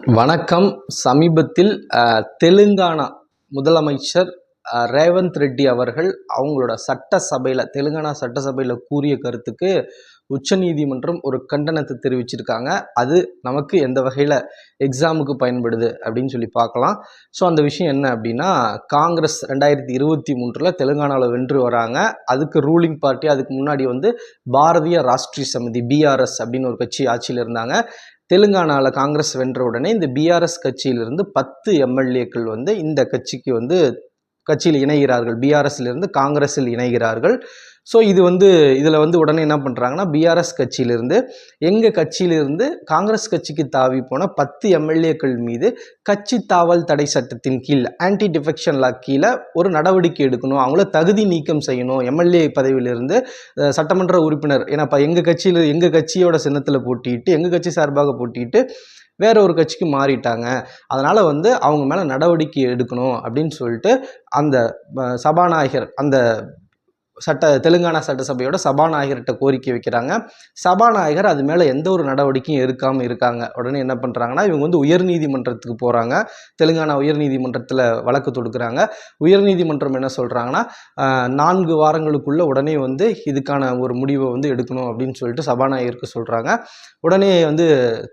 வணக்கம். சமீபத்தில் தெலுங்கானா முதலமைச்சர் ரேவந்த் ரெட்டி அவர்கள் அவங்களோட சட்டசபையில் தெலுங்கானா சட்டசபையில் கூறிய கருத்துக்கு உச்சநீதிமன்றம் ஒரு கண்டனத்தை தெரிவிச்சிருக்காங்க. அது நமக்கு எந்த வகையில் எக்ஸாமுக்கு பயன்படுது அப்படின்னு சொல்லி பார்க்கலாம். ஸோ அந்த விஷயம் என்ன அப்படின்னா, காங்கிரஸ் 2023 தெலுங்கானாவில் வென்று வராங்க. அதுக்கு ரூலிங் பார்ட்டி அதுக்கு முன்னாடி பாரதிய ராஷ்ட்ரிய சமிதி பிஆர்எஸ் அப்படின்னு ஒரு கட்சி ஆட்சியில் இருந்தாங்க. தெலுங்கானாவில் காங்கிரஸ் வென்ற உடனே இந்த பிஆர்எஸ் கட்சியிலிருந்து 10 எம்எல்ஏக்கள் இந்த கட்சிக்கு கட்சியில் இணைகிறார்கள். பிஆர்எஸ்லிருந்து காங்கிரஸில் இணைகிறார்கள். ஸோ இதில் உடனே என்ன பண்ணுறாங்கன்னா, பிஆர்எஸ் கட்சியிலிருந்து எங்கள் கட்சியிலிருந்து காங்கிரஸ் கட்சிக்கு தாவி போன 10 எம்எல்ஏக்கள் மீது கட்சி தாவல் தடை சட்டத்தின் கீழ் ஆன்டி டிஃபெக்ஷன் லா கீழே ஒரு நடவடிக்கை எடுக்கணும், அவங்கள தகுதி நீக்கம் செய்யணும். எம்எல்ஏ பதவியிலிருந்து சட்டமன்ற உறுப்பினர், ஏன்னா இப்போ எங்கள் கட்சியோட சின்னத்தில் போட்டிட்டு எங்கள் கட்சி சார்பாக போட்டிட்டு வேற ஒரு கட்சிக்கு மாறிட்டாங்க. அதனால் அவங்க மேலே நடவடிக்கை எடுக்கணும் அப்படின்னு சொல்லிட்டு அந்த சபாநாயகர் தெலுங்கானா சட்டசபையோட சபாநாயகர்கிட்ட கோரிக்கை வைக்கிறாங்க. சபாநாயகர் அது மேலே எந்த ஒரு நடவடிக்கையும் எடுக்காமல் இருக்காங்க. உடனே என்ன பண்ணுறாங்கன்னா, இவங்க உயர்நீதிமன்றத்துக்கு போகிறாங்க. தெலுங்கானா உயர்நீதிமன்றத்தில் வழக்கு தொடுக்கிறாங்க. உயர்நீதிமன்றம் என்ன சொல்கிறாங்கன்னா, 4 வாரங்களுக்குள்ள உடனே இதுக்கான ஒரு முடிவை எடுக்கணும் அப்படின்னு சொல்லிட்டு சபாநாயகருக்கு சொல்கிறாங்க. உடனே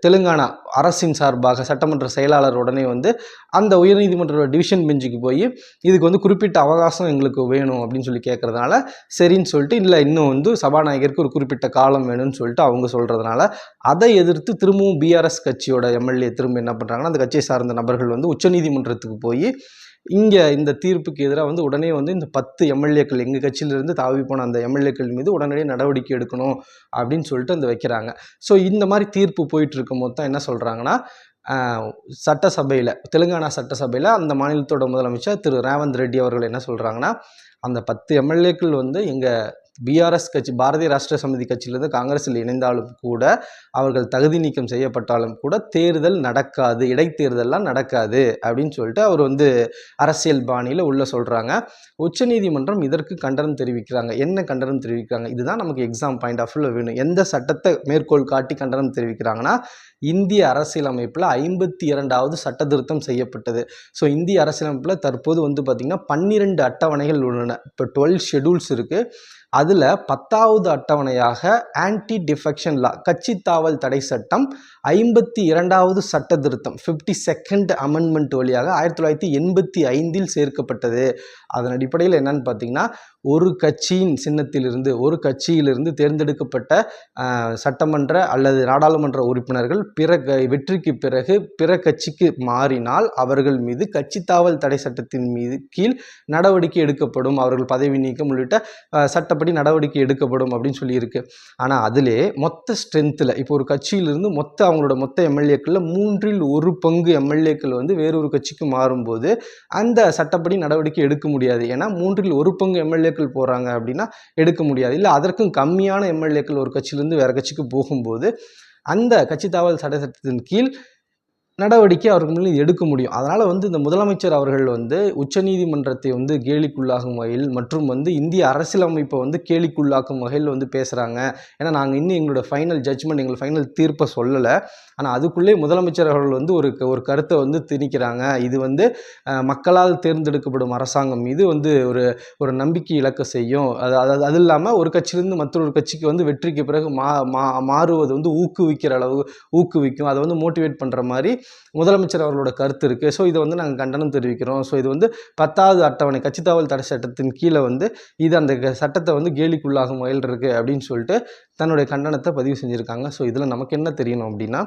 தெலுங்கானா அரசின் சார்பாக சட்டமன்ற செயலாளர் உடனே அந்த உயர்நீதிமன்ற டிவிஷன் பெஞ்சுக்கு போய் இதுக்கு குறிப்பிட்ட அவகாசம் எங்களுக்கு வேணும் அப்படின்னு சொல்லி கேட்கறதுனால சரின்னு சொல்லிட்டு, இல்லை இன்னும் சபாநாயகருக்கு ஒரு குறிப்பிட்ட காலம் வேணும்னு சொல்லிட்டு அவங்க சொல்றதுனால அதை எதிர்த்து திரும்பவும் பிஆர்எஸ் கட்சியோட எம்எல்ஏ திரும்ப என்ன பண்றாங்கன்னா, அந்த கட்சியை சார்ந்த நபர்கள் உச்சநீதிமன்றத்துக்கு போய் இங்கே இந்த தீர்ப்புக்கு எதிராக உடனே இந்த 10 எம்எல்ஏக்கள் எங்கள் கட்சியிலிருந்து தாவி போன அந்த எம்எல்ஏக்கள் மீது உடனடியாக நடவடிக்கை எடுக்கணும் அப்படின்னு சொல்லிட்டு வைக்கிறாங்க. ஸோ இந்த மாதிரி தீர்ப்பு போயிட்டு இருக்கும் போது தான் என்ன சொல்கிறாங்கன்னா, சட்டசபையில் தெலுங்கானா சட்டசபையில் அந்த மாநிலத்தோட முதலமைச்சர் திரு ரேவந்த் ரெட்டி அவர்கள் என்ன சொல்கிறாங்கன்னா, அந்த 10 எம்எல்ஏக்கள் எங்கள் பிஆர்எஸ் கட்சி பாரதிய ராஷ்டிரிய சமிதி கட்சியிலிருந்து காங்கிரஸில் இணைந்தாலும் கூட, அவர்கள் தகுதி நீக்கம் செய்யப்பட்டாலும் கூட தேர்தல் நடக்காது, இடைத்தேர்தல்லாம் நடக்காது அப்படின்னு சொல்லிட்டு அவர் அரசியல் பாணியில் உள்ள சொல்கிறாங்க. உச்சநீதிமன்றம் இதற்கு கண்டனம் தெரிவிக்கிறாங்க. என்ன கண்டனம் தெரிவிக்கிறாங்க? இதுதான் நமக்கு எக்ஸாம் பாயிண்ட் ஆஃப் வியூவில் வேணும். எந்த சட்டத்தை மேற்கோள் காட்டி கண்டனம் தெரிவிக்கிறாங்கன்னா, இந்திய அரசியலமைப்பில் 52வது சட்ட திருத்தம் செய்யப்பட்டது. ஸோ இந்திய அரசியலமைப்பில் தற்போது பார்த்திங்கன்னா 12 அட்டவணைகள் உள்ளன. இப்போ 12 ஷெடியூல்ஸ் இருக்குது. அதில் 10வது அட்டவணையாக ஆன்டி டிஃபெக்ஷன் லா கட்சி தாவல் தடை சட்டம் 52வது சட்ட திருத்தம் 52nd அமெண்ட்மெண்ட் வழியாக 1985 சேர்க்கப்பட்டது. அதன் அடிப்படையில் என்னன்னு பார்த்தீங்கன்னா, ஒரு கட்சியின் சின்னத்திலிருந்து ஒரு கட்சியிலிருந்து தேர்ந்தெடுக்கப்பட்ட சட்டமன்ற அல்லது நாடாளுமன்ற உறுப்பினர்கள் வெற்றிக்கு பிறகு பிற கட்சிக்கு மாறினால் அவர்கள் மீது கட்சி தாவல் தடை சட்டத்தின் மீது கீழ் நடவடிக்கை எடுக்கப்படும், அவர்கள் பதவி நீக்கம் உள்ளிட்ட சட்டப்படி நடவடிக்கை எடுக்கப்படும் அப்படின்னு சொல்லியிருக்கு. ஆனால் அதிலே மொத்த ஸ்ட்ரென்த்தில் இப்போ ஒரு கட்சியிலிருந்து அவங்களோட மொத்த எம்எல்ஏக்களில் 1/3 பங்கு எம்எல்ஏக்கள் வேறொரு கட்சிக்கு மாறும்போது அந்த சட்டப்படி நடவடிக்கை எடுக்க முடியாது. ஏன்னா 1/3 பங்கு எம்எல்ஏக்கள் போகிறாங்க அப்படின்னா எடுக்க முடியாது. இல்லை அதற்கும் கம்மியான எம்எல்ஏக்கள் ஒரு கட்சியிலிருந்து வேற கட்சிக்கு போகும்போது அந்த கட்சி தாவல் சட்ட சட்டத்தின் கீழ் நடவடிக்கை அவருக்கு முன்னில் எடுக்க முடியும். அதனால் இந்த முதலமைச்சர் அவர்கள் உச்சநீதிமன்றத்தை கேலிக்குள்ளாகும் வகையில் மற்றும் இந்திய அரசியலமைப்பை கேலிக்குள்ளாக்கும் வகையில் பேசுகிறாங்க. ஏன்னா நாங்கள் இன்னும் எங்களோட ஃபைனல் ஜட்ஜ்மெண்ட் எங்கள் ஃபைனல் தீர்ப்பை சொல்லலை. ஆனால் அதுக்குள்ளே முதலமைச்சர் அவர்கள் ஒரு கருத்தை திணிக்கிறாங்க. இது மக்களால் தேர்ந்தெடுக்கப்படும் அரசாங்கம் மீது ஒரு நம்பிக்கை இழக்க செய்யும். அது இல்லாமல் ஒரு கட்சியிலிருந்து மற்றொரு கட்சிக்கு வெற்றிக்கு பிறகு மாறுவது ஊக்குவிக்கும். அதை மோட்டிவேட் பண்ணுற மாதிரி முதலமைச்சர் அவர்களோட கருத்து இருக்குது. ஸோ இதை நாங்கள் கண்டனம் தெரிவிக்கிறோம். ஸோ இது 10வது அட்டவணை கட்சித்தாவல் தடை சட்டத்தின் கீழே இது அந்த சட்டத்தை கேலிக்குள்ளாகும் வகையில் இருக்குது அப்படின்னு சொல்லிட்டு தன்னுடைய கண்டனத்தை பதிவு செஞ்சுருக்காங்க. ஸோ இதில் நமக்கு என்ன தெரியணும் அப்படின்னா,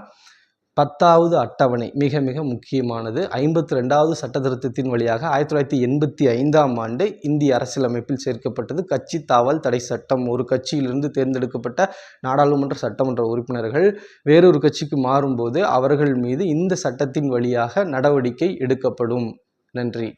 10வது அட்டவணை மிக மிக முக்கியமானது. 52வது சட்ட திருத்தத்தின் வழியாக 1985ஆம் ஆண்டு இந்திய அரசியலமைப்பில் சேர்க்கப்பட்டது கட்சி தாவல் தடை சட்டம். ஒரு கட்சியிலிருந்து தேர்ந்தெடுக்கப்பட்ட நாடாளுமன்ற சட்டமன்ற உறுப்பினர்கள் வேறொரு கட்சிக்கு மாறும்போது அவர்கள் மீது இந்த சட்டத்தின் வழியாக நடவடிக்கை எடுக்கப்படும். நன்றி.